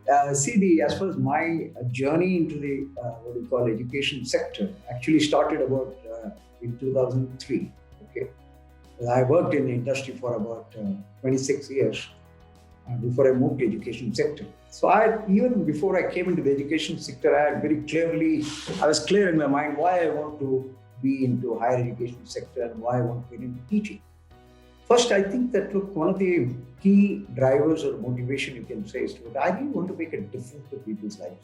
As far as my journey into the what we call education sector actually started about in 2003. Okay, I worked in the industry for about 26 years before I moved to education sector. So even before I came into the education sector, I was clear in my mind why I want to be into higher education sector and why I want to get into teaching. First, I think that look, one of the key drivers or motivation you can say is that I really want to make a difference to people's lives.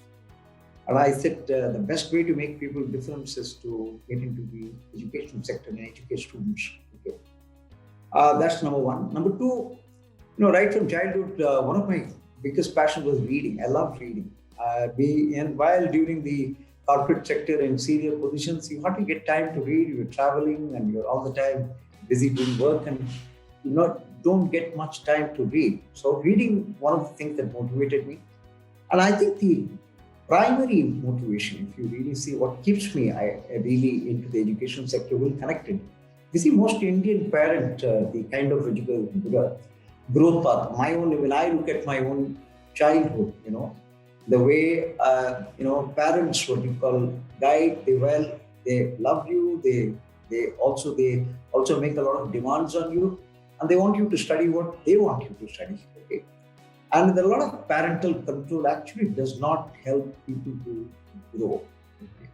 And I said the best way to make people difference is to get into the education sector and educate students. Okay, that's number one. Number two, right from childhood, one of my biggest passion was reading. I love reading. And while during the corporate sector in senior positions, you hardly get time to read. You're traveling and you're all the time busy doing work, and don't get much time to read. So reading, one of the things that motivated me. And I think the primary motivation, if you really see what keeps me I really into the education sector, will connect it. You see, most Indian parent, the kind of growth path. When I look at my own childhood, the way parents, what you call, guide, they love you. They also make a lot of demands on you, and they want you to study what they want you to study. Okay, and a lot of parental control actually does not help people to grow. Okay?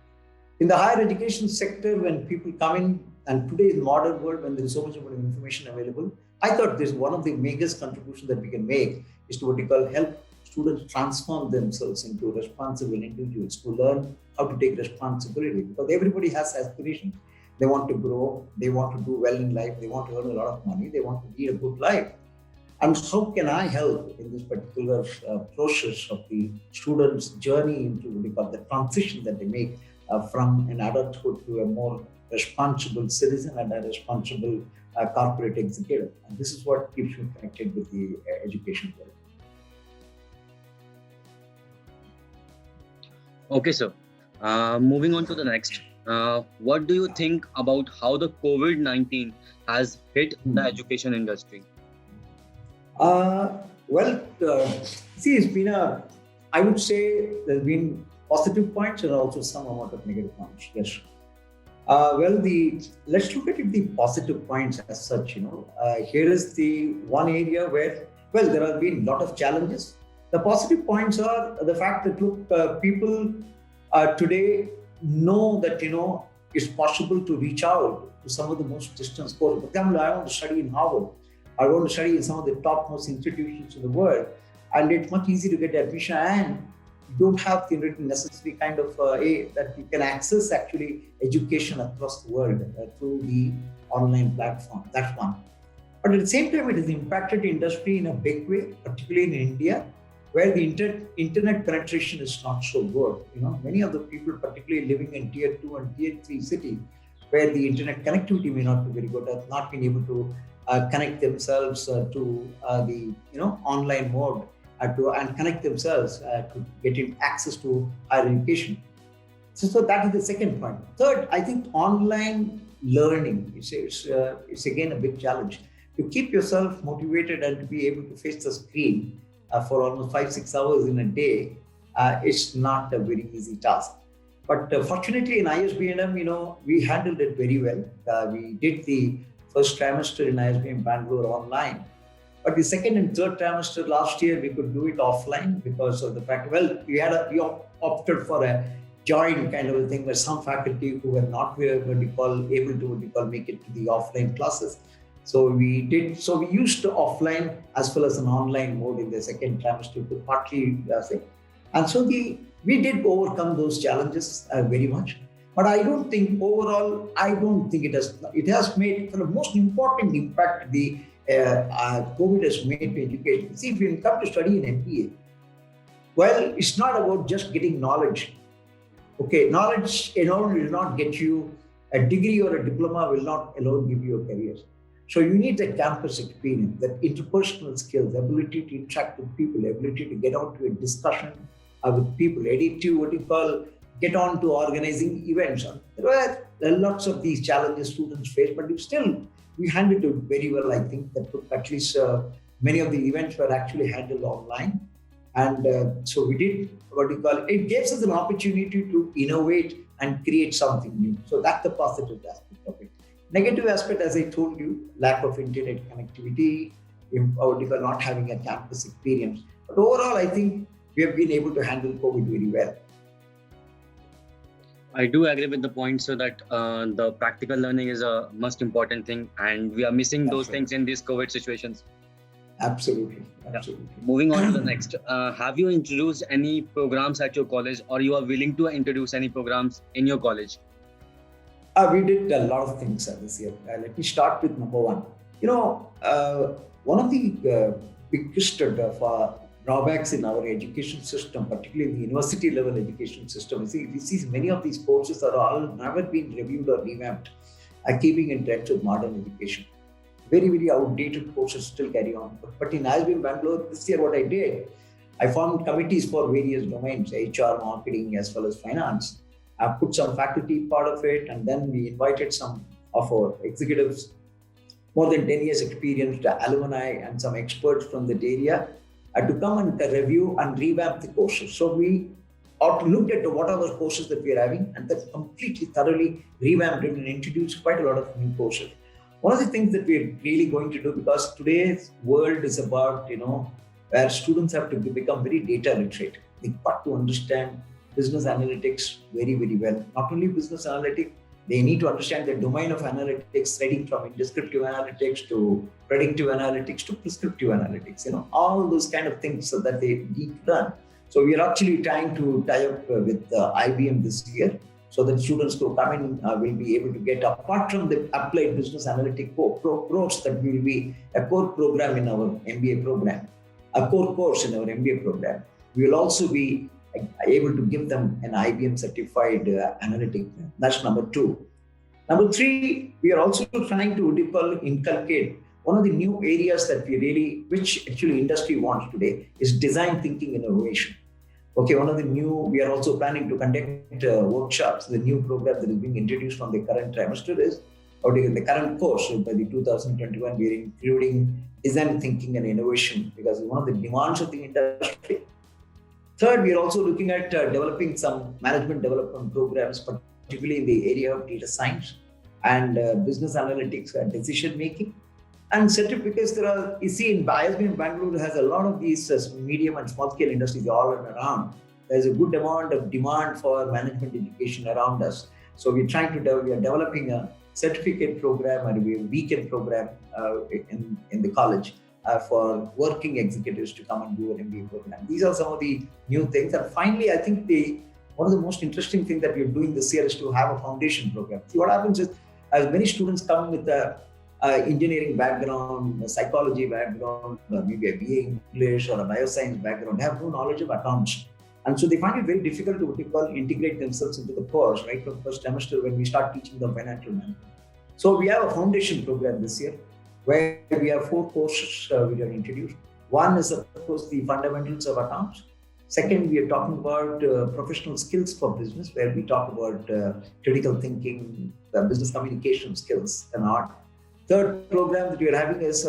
In the higher education sector, when people come in, and today in the modern world, when there is so much amount of information available, I thought this one of the biggest contributions that we can make is to what you call help students transform themselves into responsible individuals to learn how to take responsibility, because everybody has aspirations. They want to grow, they want to do well in life, they want to earn a lot of money, they want to lead a good life. And how can I help in this particular process of the students' journey into what we call the transition that they make from an adulthood to a more responsible citizen and a responsible corporate executive? And this is what keeps me connected with the education world. Okay, sir. Moving on to the next. What do you think about how the COVID-19 has hit the education industry? Well, see, I would say there's been positive points and also some amount of negative points. Yes. Let's look at it, the positive points as such. Here is the one area where, there have been a lot of challenges. The positive points are the fact that people today know that it's possible to reach out to some of the most distant schools. For example, I want to study in Harvard. I want to study in some of the topmost institutions in the world, and it's much easier to get admission, and you don't have the necessary kind of that you can access actually education across the world through the online platform. That's one. But at the same time, it has impacted the industry in a big way, particularly in India, where the internet penetration is not so good. Many of the people, particularly living in tier 2 and tier 3 cities, where the internet connectivity may not be very good, have not been able to connect themselves to the online mode and connect themselves to getting access to higher education. So that is the second point. Third, I think online learning is again a big challenge. To keep yourself motivated and to be able to face the screen for almost 5-6 hours in a day, it's not a very easy task. But fortunately in ISB&M, we handled it very well. We did the first trimester in ISB&M Bangalore online. But the second and third trimester last year, we could do it offline because of the fact, we opted for a joint kind of a thing where some faculty who were not able to make it to the offline classes. So we used offline as well as an online mode in the second trimester to partly say. And so we did overcome those challenges very much. But I don't think it has made the most important impact COVID has made to education. See, if you come to study in MBA, it's not about just getting knowledge. Okay, knowledge alone will not get you a degree, or a diploma will not alone give you a career. So you need that campus experience, that interpersonal skills, ability to interact with people, ability to get on to a discussion with people, get on to organizing events. There are lots of these challenges students face, but we handled it very well. I think that at least many of the events were actually handled online. And so we did what you call it gives us an opportunity to innovate and create something new. So that's the positive aspect of it. Negative aspect, as I told you, lack of internet connectivity, what you call not having a campus experience. But overall, I think we have been able to handle COVID very well. I do agree with the point, so that the practical learning is a most important thing, and we are missing That's those right. things in these COVID situations. Absolutely, Yeah. absolutely. Moving on to the next, have you introduced any programs at your college, or you are willing to introduce any programs in your college? We did a lot of things this year. Let me start with number one. You know, one of the biggest drawbacks in our education system, particularly in the university level education system, is we see many of these courses are all never been reviewed or revamped, keeping in touch with modern education. Very, very outdated courses still carry on. But in ISB Bangalore, this year, what I did, I formed committees for various domains, HR, marketing, as well as finance. I put some faculty part of it, and then we invited some of our executives, more than 10 years experience, alumni, and some experts from that area to come and review and revamp the courses. So we looked at what are the courses that we are having, and that completely thoroughly revamped it and introduced quite a lot of new courses. One of the things that we're really going to do, because today's world is about, where students have to become very data literate. They've got to understand business analytics very, very well. Not only business analytics, they need to understand the domain of analytics, reading from descriptive analytics to predictive analytics to prescriptive analytics, all those kind of things so that they need to learn. So we are actually trying to tie up with IBM this year, so that students who come in will be able to get, apart from the applied business analytic course, that will be a core program in our MBA program, a core course in our MBA program. We will also be able to give them an IBM certified analytic. That's number two. Number three, we are also trying to inculcate one of the new areas that which actually industry wants today, is design thinking innovation. Okay, we are also planning to conduct workshops. The new program that is being introduced from the current trimester is, or the current course, so by the 2021, we are including design thinking and innovation, because it's one of the demands of the industry. Third, we are also looking at developing some management development programs, particularly in the area of data science and business analytics and decision making. And certificates, you see, in ISB in Bangalore has a lot of these medium and small scale industries all around. There's a good amount of demand for management education around us. So we are developing a certificate program and a weekend program in the college for working executives to come and do an MBA program. These are some of the new things. And finally, I think one of the most interesting things that we're doing this year is to have a foundation program. See, what happens is, as many students come with a engineering background, a psychology background, maybe a BA English or a bioscience background, have no knowledge of accounts. And so they find it very difficult to integrate themselves into the course right from first semester when we start teaching them financial management. So we have a foundation program this year where we have 4 courses we are introduced. One is, of course, the fundamentals of accounts. Second, we are talking about professional skills for business, where we talk about critical thinking, business communication skills and art. Third program that we are having is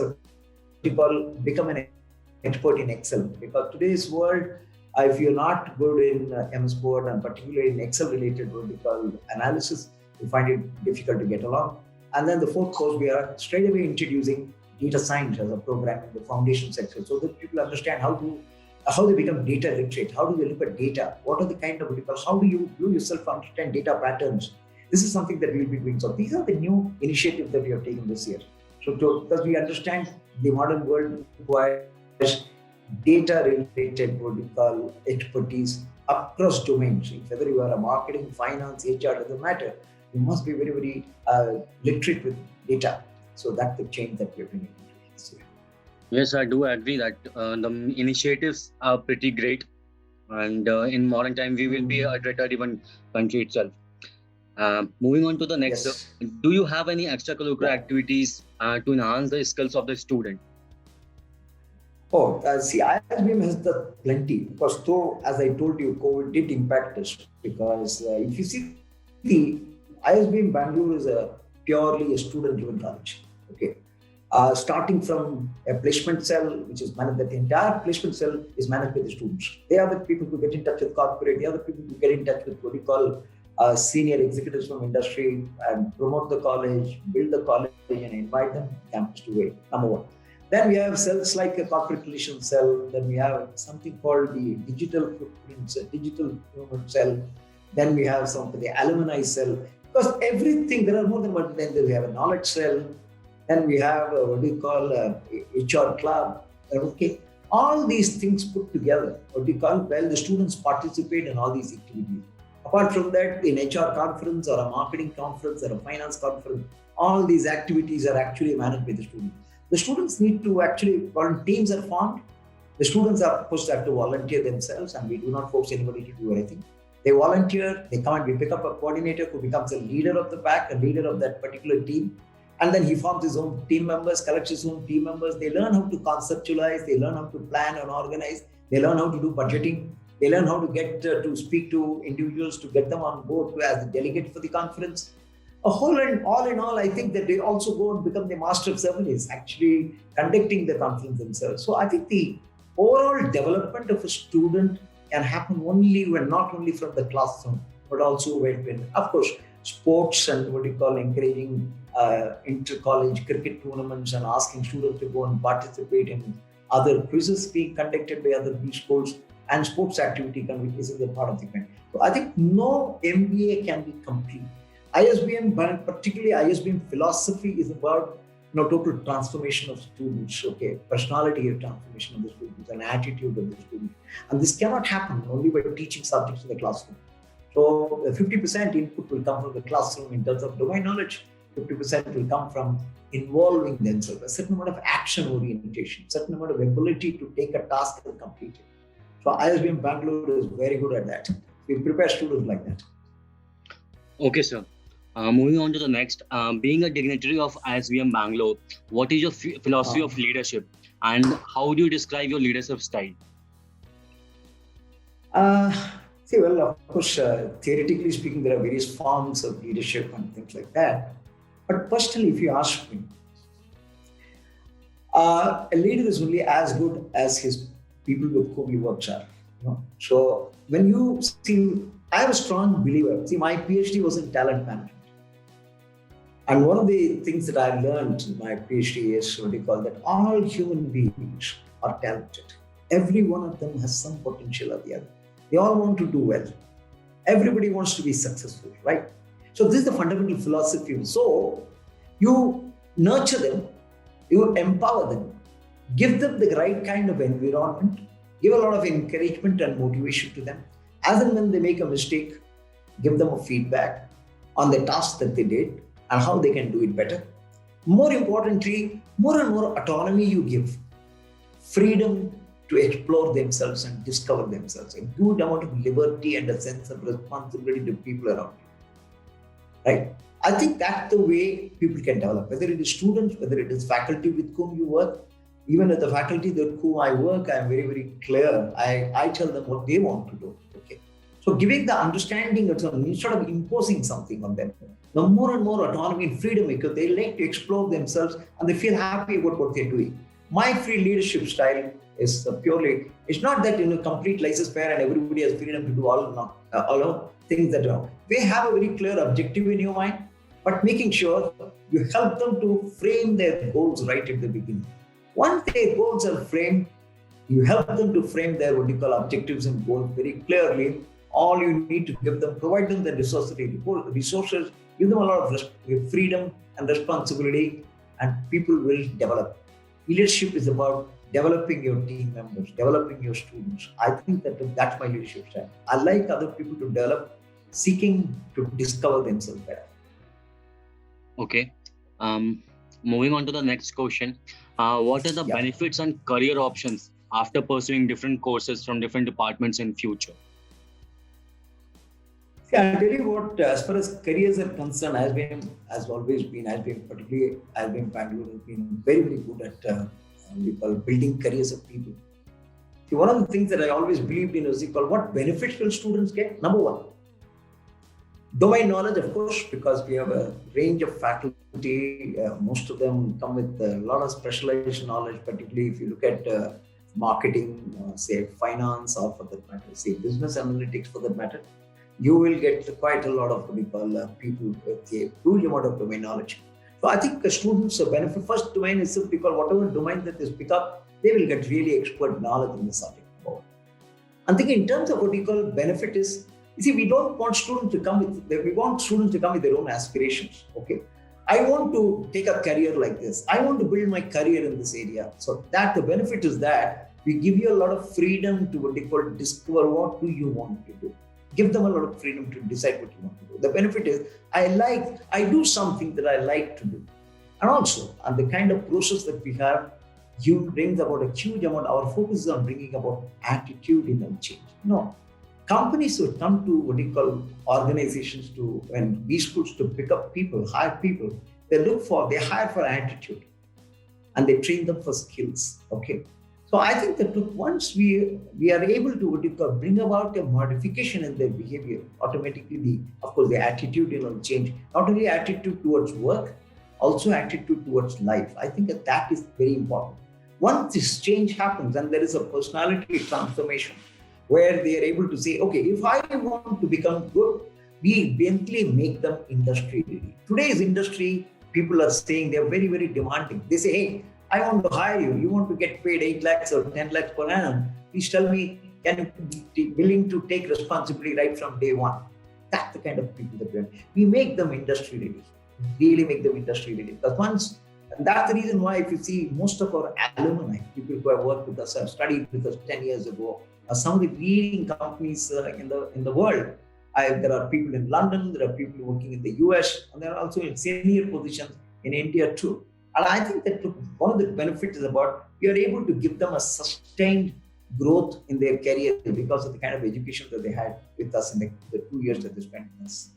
become an expert in Excel. Because today's world, if you're not good in MS Word and particularly in Excel related vertical analysis, you find it difficult to get along. And then the fourth course, we are straight away introducing data science as a program in the foundation section, so that people understand how they become data literate, how do they look at data, what are the kind of, how do you yourself understand data patterns. This is something that we'll be doing. So these are the new initiatives that we have taken this year. So because we understand the modern world requires data-related vertical expertise across domains. Whether you are a marketing, finance, HR, doesn't matter. You must be very, very literate with data. So that's the change that we're bringing this year. Yes, I do agree that the initiatives are pretty great. And in modern time, we will be a data-driven country itself. Moving on to the next, Yes. Do you have any extracurricular activities to enhance the skills of the student? See, ISBM has the plenty, because though, as I told you, COVID did impact us, because if you see, the ISBM Bangalore is purely a student-driven college. Okay, starting from a placement cell, which is managed, that the entire placement cell is managed by the students. They are the people who get in touch with corporate, they are the people who get in touch with what we call senior executives from industry and promote the college, build the college, and invite them to campus to wait. Number one. Then we have cells like a corporate relations cell. Then we have something called the digital footprint cell, digital movement cell. Then we have some of the alumni cell. Because everything, there are more than one. Then we have a knowledge cell. Then we have what we call HR club. Okay, all these things put together. What we call, well, the students participate in all these activities. Apart from that, in HR conference or a marketing conference or a finance conference, all these activities are actually managed by the students. The students need to actually, teams are formed. The students are supposed to have to volunteer themselves, and we do not force anybody to do anything. They volunteer, they come and we pick up a coordinator who becomes a leader of the pack, a leader of that particular team. And then he forms his own team members, collects his own team members. They learn how to conceptualize, they learn how to plan and organize, they learn how to do budgeting, they learn how to get to speak to individuals to get them on board as the delegate for the conference. All in all, I think that they also go and become the master of ceremonies, actually conducting the conference themselves. So I think the overall development of a student can happen only when not only from the classroom, but also when of course, sports and what you call encouraging inter-college cricket tournaments and asking students to go and participate in other quizzes being conducted by other B schools and sports activity is a part of the event. So I think no MBA can be complete. ISBM, particularly ISBM philosophy, is about total transformation of students, okay, personality of transformation of the students, and attitude of the students. And this cannot happen only by teaching subjects in the classroom. So 50% input will come from the classroom in terms of domain knowledge, 50% will come from involving themselves, a certain amount of action orientation, certain amount of ability to take a task and complete it. So ISBM Bangalore is very good at that. We prepare students like that. Okay, sir. Moving on to the next, being a dignitary of ISBM Bangalore, what is your philosophy of leadership, and how do you describe your leadership style? Of course, theoretically speaking, there are various forms of leadership and things like that. But personally, if you ask me, a leader is only as good as his people with whom he works are. So when you see, I am a strong believer. See, my PhD was in talent management. And one of the things that I've learned in my PhD is what we call that all human beings are talented. Every one of them has some potential or the other. They all want to do well. Everybody wants to be successful, right? So this is the fundamental philosophy. So you nurture them, you empower them, give them the right kind of environment, give a lot of encouragement and motivation to them. As and when they make a mistake, give them a feedback on the task that they did and how they can do it better. More importantly, more and more autonomy you give, freedom to explore themselves and discover themselves, a good amount of liberty and a sense of responsibility to people around you. Right? I think that's the way people can develop, whether it is students, whether it is faculty with whom you work. Even at the faculty with whom I work, I am very, very clear. I tell them what they want to do. Okay. So giving the understanding instead of imposing something on them, the more and more autonomy and freedom, because they like to explore themselves and they feel happy about what they're doing. My free leadership style is purely, it's not that complete laissez-faire and everybody has freedom to do all things that are. They have a very clear objective in your mind, but making sure you help them to frame their goals right at the beginning. Once their goals are framed, you help them to frame their what you call objectives and goals very clearly. All you need to give them, provide them the resources, give them a lot of freedom and responsibility, and people will develop. Leadership is about developing your team members, developing your students. I think that's my leadership style. I like other people to develop, seeking to discover themselves better. Okay. Moving on to the next question. What are the benefits and career options after pursuing different courses from different departments in future? See, I'll tell you what, as far as careers are concerned, particularly ISBM Bangalore has been very, very good at building careers of people. See, one of the things that I always believed in is what benefits will students get? Number one, Domain knowledge, of course, because we have a range of faculty. Most of them come with a lot of specialized knowledge, particularly if you look at marketing, say finance, or for that matter, say business analytics for that matter. You will get quite a lot of what we call people with a huge amount of domain knowledge. So I think students benefit. First domain is simply called whatever domain that is pick up, they will get really expert knowledge in the subject. I'm thinking in terms of what we call benefit is, you see, we don't want students to come with, we want students to come with their own aspirations. Okay. I want to take a career like this. I want to build my career in this area. So that the benefit is that we give you a lot of freedom to what they call discover what do you want to do. Give them a lot of freedom to decide what you want to do. The benefit is I do something that I like to do. And also, and the kind of process that we have, you brings about a huge amount. Our focus is on bringing about attitudinal change. No, companies would come to what you call organizations to and B schools to pick up people, hire people. They hire for attitude, and they train them for skills. Okay, so I think that once we are able to what you call bring about a modification in their behavior, automatically the attitudinal change, not only attitude towards work, also attitude towards life. I think that is very important. Once this change happens and there is a personality transformation where they are able to say, okay, if I want to become good, we eventually make them industry ready. Today's industry, people are saying they're very, very demanding. They say, hey, I want to hire you. You want to get paid 8 lakhs or 10 lakhs per annum. Please tell me, can you be willing to take responsibility right from day one? That's the kind of people that we make them industry ready. Really make them industry ready. And that's the reason why, if you see most of our alumni, people who have worked with us, have studied with us 10 years ago, some of the leading companies in the world. There are people in London, there are people working in the US, and there are also in senior positions in India too. And I think that one of the benefits is about you are able to give them a sustained growth in their career because of the kind of education that they had with us in the 2 years that they spent with us.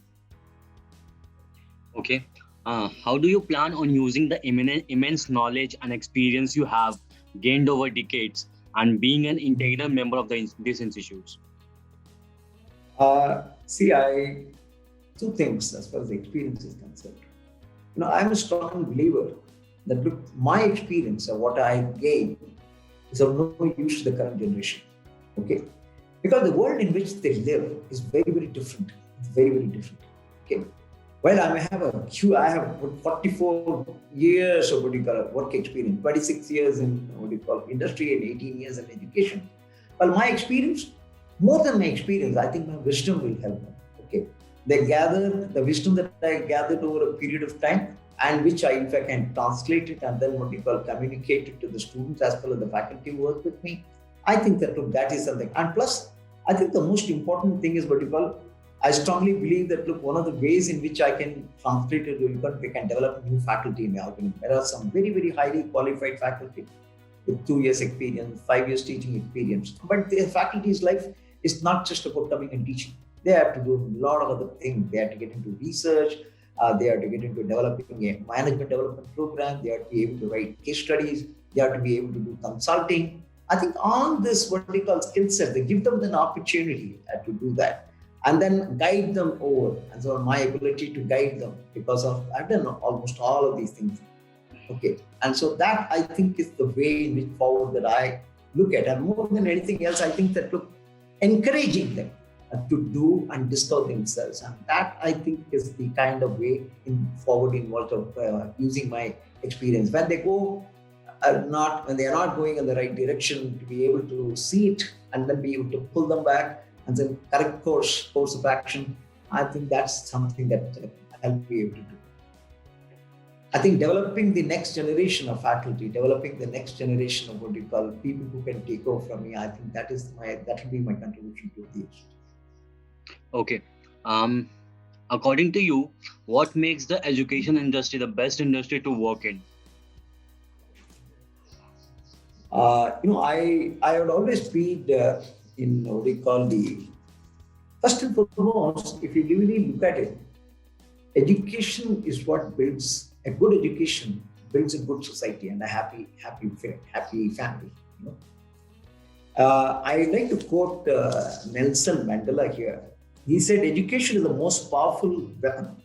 Okay. How do you plan on using the immense knowledge and experience you have gained over decades and being an integral member of these institutes? Two things as far as the experience is concerned. I'm a strong believer that my experience or what I gained is of no use to the current generation. Okay, because the world in which they live is very, very different. It's very, very different. Okay. Well, I have 44 years of work experience, 26 years in industry and 18 years in education. Well, my experience, more than my experience, I think my wisdom will help them. Okay. They gather the wisdom that I gathered over a period of time and which I, in fact, can translate it and then communicate it to the students as well as the faculty who work with me. I think that is something. And plus, I think the most important thing is I strongly believe that one of the ways in which I can translate it, we can develop new faculty in the organization. There are some very, very highly qualified faculty with 2 years experience, 5 years teaching experience. But the faculty's life is not just about coming and teaching. They have to do a lot of other things. They have to get into research. They have to get into developing a management development program. They have to be able to write case studies. They have to be able to do consulting. I think on this vertical skill set, they give them an opportunity to do that. And then guide them over. And so my ability to guide them, because I've done almost all of these things. Okay. And so that I think is the way in which forward that I look at. And more than anything else, I think that encouraging them to do and discover themselves. And that I think is the kind of way in forward in world of using my experience. When they when they are not going in the right direction, to be able to see it and then be able to pull them back and then correct course of action. I think that's something that I'll be able to do. I think developing the next generation of faculty, developing the next generation of people who can take over from me, I think that will be my contribution to the institute. Okay. According to you, what makes the education industry the best industry to work in? I would always be in first and foremost, if you really look at it, education is what builds a good education, builds a good society and a happy family. I like to quote Nelson Mandela here. He said education is the most powerful weapon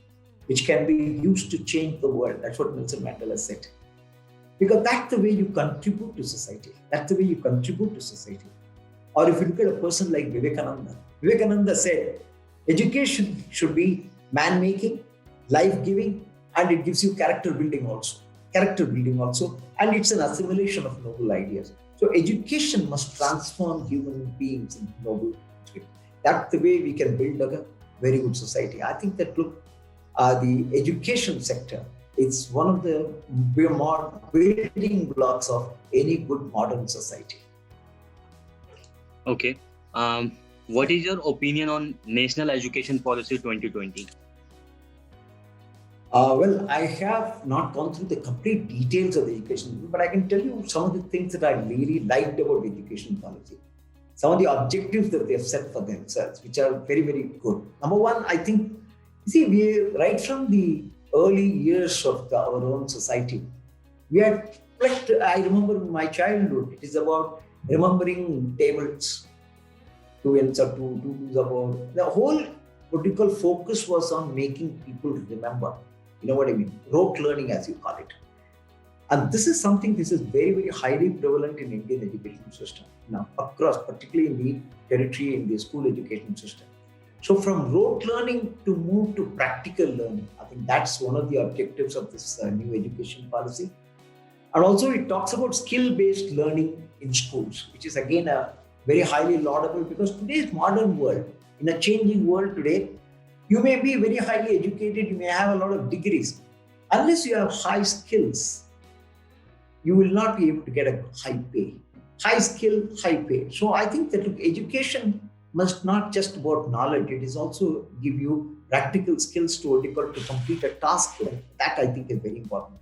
which can be used to change the world. That's what Nelson Mandela said. Because that's the way you contribute to society. That's the way you contribute to society. Or if you look at a person like Vivekananda, Vivekananda said, education should be man making, life giving, and it gives you character building also. Character building also, and it's an assimilation of noble ideas. So, education must transform human beings into noble individuals. That's the way we can build a very good society. I think that, look, the education sector is one of the more building blocks of any good modern society. Okay. What is your opinion on National Education Policy 2020? Well, I have not gone through the complete details of the education, but I can tell you some of the things that I really liked about the education policy. Some of the objectives that they have set for themselves, which are very, very good. Number one, I think, you see, we right from the early years of our own society, we had, like, I remember my childhood, it is about remembering tables, two answer two about the whole political focus was on making people remember. You know what I mean? Rote learning, as you call it. And this is something, this is very, very highly prevalent in Indian education system now, across, particularly in the territory, in the school education system. So from rote learning to move to practical learning, I think that's one of the objectives of this new education policy. And also it talks about skill-based learning in schools, which is again a very highly laudable, because today's modern world, in a changing world today, you may be very highly educated, you may have a lot of degrees. Unless you have high skills, you will not be able to get a high pay. High skill, high pay. So I think that, look, education must not just about knowledge, it is also give you practical skills to complete a task. That I think is very important.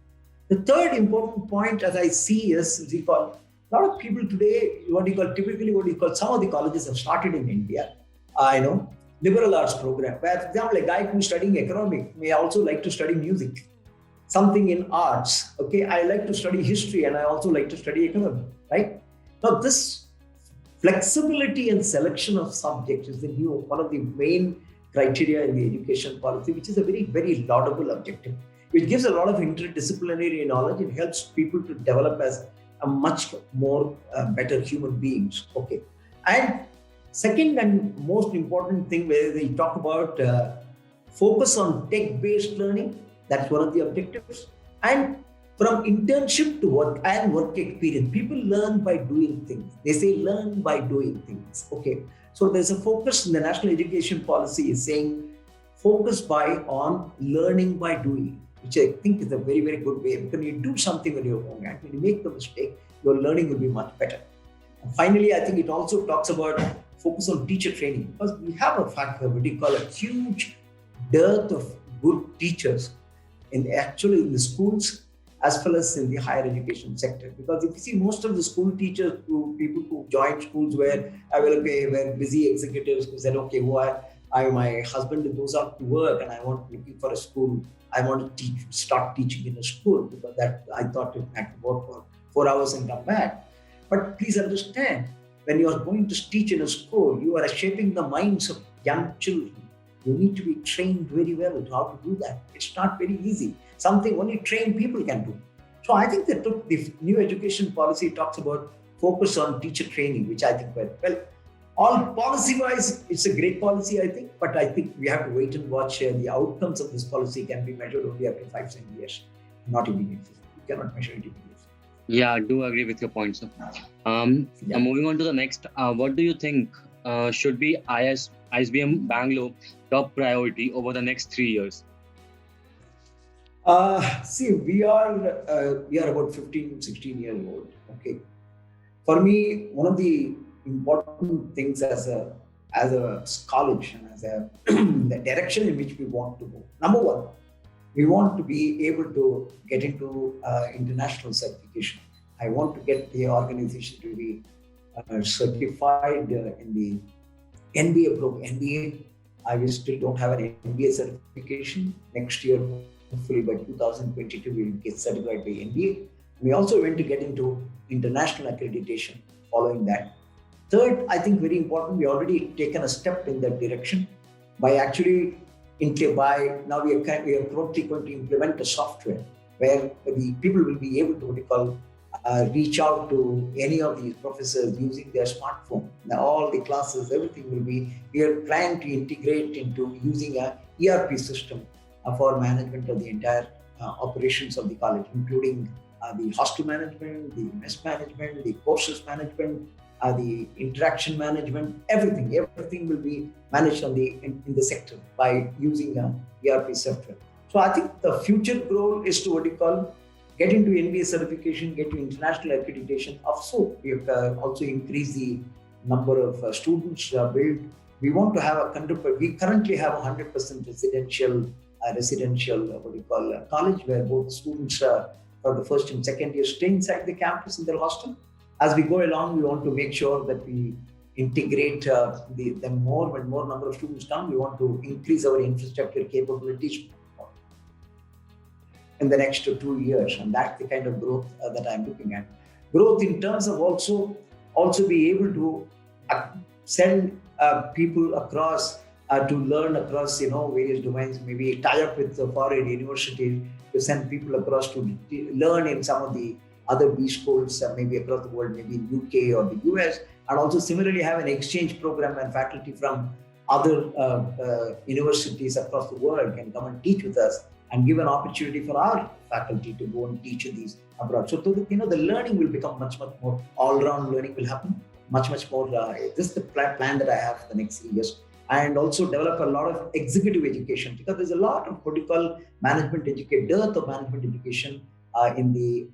The third important point, as I see, is we call a lot of people today, some of the colleges have started in India. I know liberal arts program. Where, for example, a guy who's studying economics may also like to study music, something in arts. Okay, I like to study history and I also like to study economics. Right now, this flexibility and selection of subjects is one of the main criteria in the education policy, which is a very, very laudable objective, which gives a lot of interdisciplinary knowledge. It helps people to develop as a much more better human beings. Okay, and second and most important thing, where they talk about focus on tech-based learning, that's one of the objectives. And from internship to work and work experience, people learn by doing things. They say learn by doing things. Okay, so there's a focus in the national education policy is saying focus on learning by doing, which I think is a very, very good way. Because you do something on your own, and when you make the mistake, your learning will be much better. And finally, I think it also talks about focus on teacher training, because we have a factor, what you call a huge dearth of good teachers in the schools as well as in the higher education sector. Because if you see, most of the school teachers, people who joined schools were busy executives who said, okay, my husband goes out to work and I want looking for a school. I want to start teaching in a school, because that I thought it had to work for 4 hours and come back. But please understand, when you are going to teach in a school, you are shaping the minds of young children. You need to be trained very well how to do that. It's not very easy. Something only trained people can do. So I think that the new education policy talks about focus on teacher training, which I think, well, all policy-wise, it's a great policy, I think. But I think we have to wait and watch. The outcomes of this policy can be measured only after 5-7 years, not immediately. You cannot measure it immediately. Yeah, I do agree with your point, sir. Moving on to the next, what do you think should be ISBM Bangalore top priority over the next 3 years? See, we are about 15, 16 years old. Okay, for me, one of the important things as a college and as the direction in which we want to go. Number one, we want to be able to get into international certification. I want to get the organization to be certified in the NBA program. NBA, I still don't have an NBA certification. Next year, hopefully by 2022, we will get certified by NBA. We also want to get into international accreditation following that. Third, I think very important, we already taken a step in that direction. by actually by now we are probably going to implement a software where the people will be able to what you call reach out to any of these professors using their smartphone. Now all the classes, everything will be. We are trying to integrate into using a ERP system for management of the entire operations of the college, including the hostel management, the mess management, the courses management, the interaction management, everything will be managed in the sector by using a ERP software. So I think the future goal is to what you call get into NBA certification, get to international accreditation. Also, we have also increased the number of students built. We want to have we currently have 100% residential what do you call college where both students for the first and second year stay inside the campus in their hostel. As we go along, we want to make sure that we integrate them more. When more number of students come, we want to increase our infrastructure capabilities in the next 2 years, and that's the kind of growth that I'm looking at. Growth in terms of also be able to send people across to learn across various domains. Maybe tie up with the foreign universities to send people across to learn in some of the other B schools, maybe across the world, maybe in UK or the US, and also similarly have an exchange program and faculty from other universities across the world can come and teach with us and give an opportunity for our faculty to go and teach these abroad. So, the learning will become much more all-round learning will happen, much more. This is the plan that I have for the next 3 years. And also develop a lot of executive education, because there's a lot of political management education, dearth of management education in the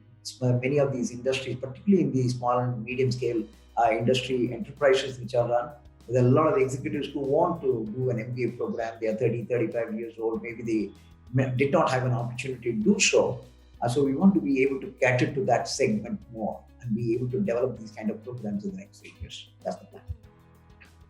many of these industries, particularly in the small and medium scale industry enterprises which are run. There are a lot of executives who want to do an MBA program. They are 30, 35 years old. Maybe they did not have an opportunity to do so. So we want to be able to cater to that segment more and be able to develop these kind of programs in the next 8 years. That's the plan.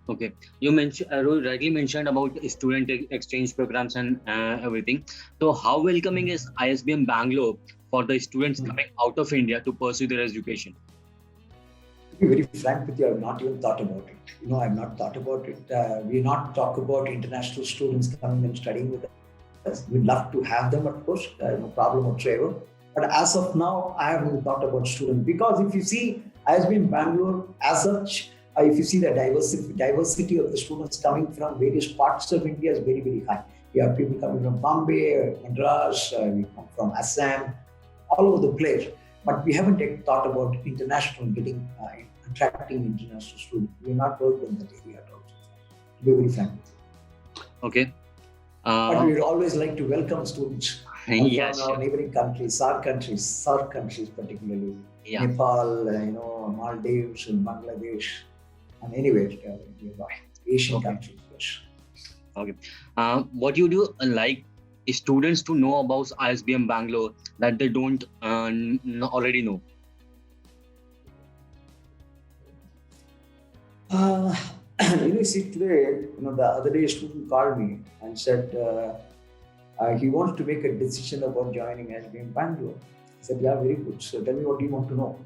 Okay, you mentioned rightly mentioned about student exchange programs and everything. So, how welcoming is ISBM Bangalore for the students coming out of India to pursue their education? To be very frank with you, I've not even thought about it. I've not thought about it. We not talk about international students coming and studying with us. We'd love to have them, of course. No problem whatsoever. But as of now, I haven't thought about students, because if you see ISBM Bangalore as such, if you see the diversity of the students coming from various parts of India is very, very high. We have people coming from Bombay, Madras, we come from Assam, all over the place. But we haven't yet thought about international attracting international students. We're not working in that area at all. To be very frank. Okay. But we would always like to welcome students yes, from our neighboring countries, SAARC countries particularly, Nepal, Maldives, and Bangladesh, and anywhere nearby, Asian countries. Yes. Okay. What you do like students to know about ISBM Bangalore that they don't already know? See, today, the other day, a student called me and said he wants to make a decision about joining ISBM Bangalore. I said, yeah, very good. So tell me, what do you want to know?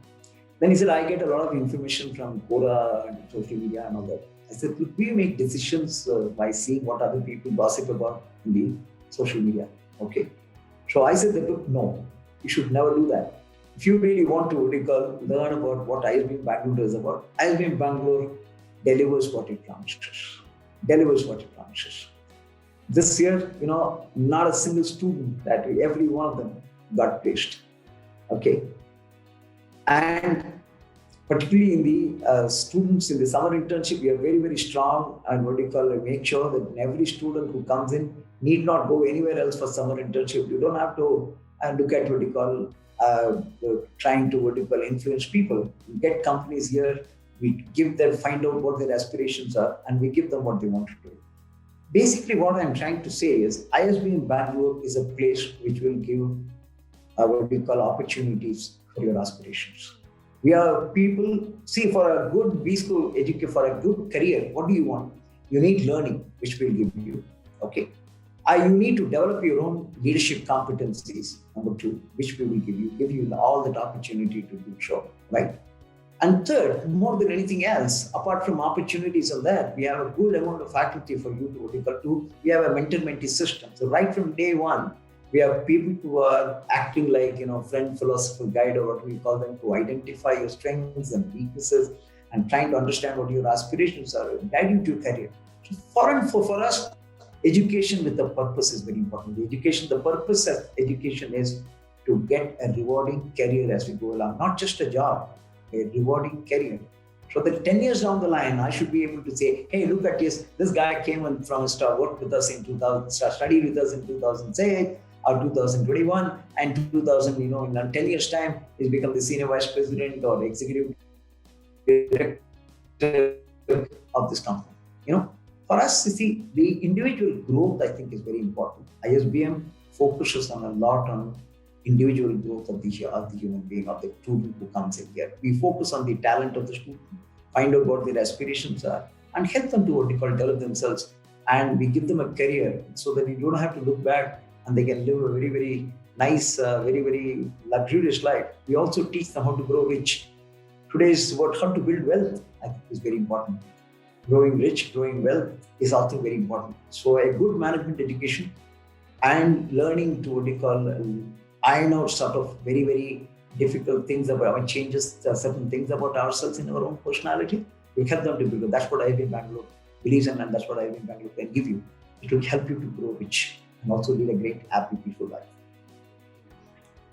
Then he said, I get a lot of information from Quora and social media and all that. I said, look, we make decisions by seeing what other people gossip about in the social media. Okay. So I said, look, no, you should never do that. If you really want to learn about what ISBM Bangalore is about, ISBM Bangalore delivers what it promises. This year, not a single student, that every one of them got placed. Okay. And particularly in the students in the summer internship, we are very, very strong and make sure that every student who comes in need not go anywhere else for summer internship. You don't have to look at trying to influence people. We get companies here, we give them, find out what their aspirations are, and we give them what they want to do. Basically, what I'm trying to say is ISBM Bangalore is a place which will give opportunities for your aspirations. We are people, see, for a good B school education, for a good career, what do you want? You need learning, which we'll give you. Okay. You need to develop your own leadership competencies, number two, which we will give you all that opportunity to do so, right? And third, more than anything else, apart from opportunities of that, we have a good amount of faculty for you to what you call to. We have a mentor-mentee system. So right from day one, we have people who are acting like friend, philosopher, guide, or what we call them, to identify your strengths and weaknesses and trying to understand what your aspirations are and guide you to your career. So for us, education with a purpose is very important. The purpose of education is to get a rewarding career as we go along, not just a job, a rewarding career. So that 10 years down the line, I should be able to say, hey, look at this guy came in from worked with us in 2000, studied with us in 2006 or 2021, and 2000, in 10 years' time, he's become the senior vice president or executive director of this company. For us, you see, the individual growth, I think, is very important. ISBM focuses on a lot on individual growth of the human being, of the student who comes in here. We focus on the talent of the student, find out what their aspirations are, and help them to what we call develop themselves. And we give them a career so that you don't have to look back and they can live a very, very nice, very, very luxurious life. We also teach them how to grow rich. Today's what how to build wealth, I think, is very important. Growing rich, growing wealth is also very important. So a good management education and learning to what we call iron out sort of very, very difficult things about changes, certain things about ourselves in our own personality, will help them to grow. That's what ISBM Bangalore believes in, and that's what ISBM Bangalore can give you. It will help you to grow rich and also lead a great, happy, peaceful life.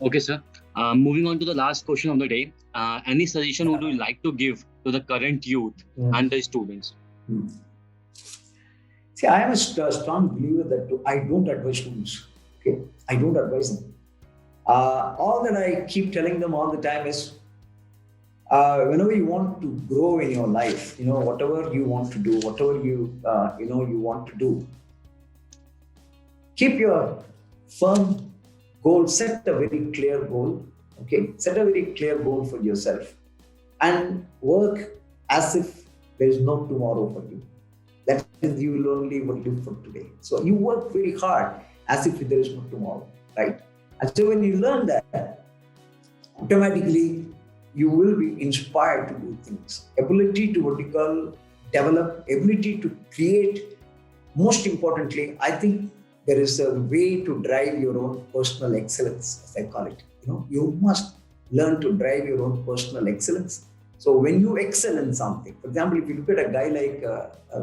Okay, sir. Moving on to the last question of the day. Any suggestion would you like to give to the current youth and the students? See, I am a strong believer that I don't advise students. Okay, I don't advise them. All that I keep telling them all the time is, whenever you want to grow in your life, whatever you want to do, whatever you want to do, keep your firm goal, set a very clear goal. Okay, set a very clear goal for yourself, and work as if there is no tomorrow for you. That is, you will only live for today. So you work very hard as if there is no tomorrow, right? And so when you learn that, automatically you will be inspired to do things. Ability to what you call develop, ability to create. Most importantly, I think there is a way to drive your own personal excellence, as I call it. You must learn to drive your own personal excellence. So when you excel in something, for example, if you look at a guy like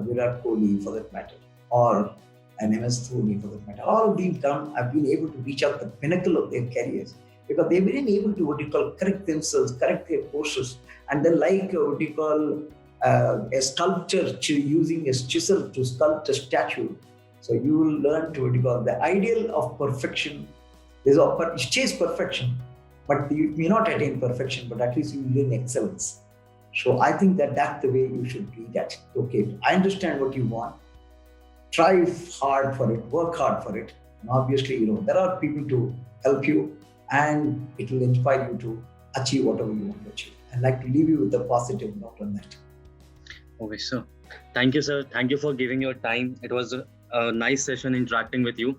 Virat Kohli, for that matter, or an MS Dhoni, for that matter, all of them have been able to reach out the pinnacle of their careers because they've been able to what you call correct themselves, correct their postures, and then like what you call a sculpture using a chisel to sculpt a statue. So you will learn to what you call the ideal of perfection. You chase perfection, but you may not attain perfection, but at least you will learn excellence. So I think that's the way you should be. That okay, I understand what you want. Try hard for it, work hard for it. And obviously, there are people to help you and it will inspire you to achieve whatever you want to achieve. I'd like to leave you with a positive note on that. Okay, sir. Thank you, sir. Thank you for giving your time. It was a nice session interacting with you.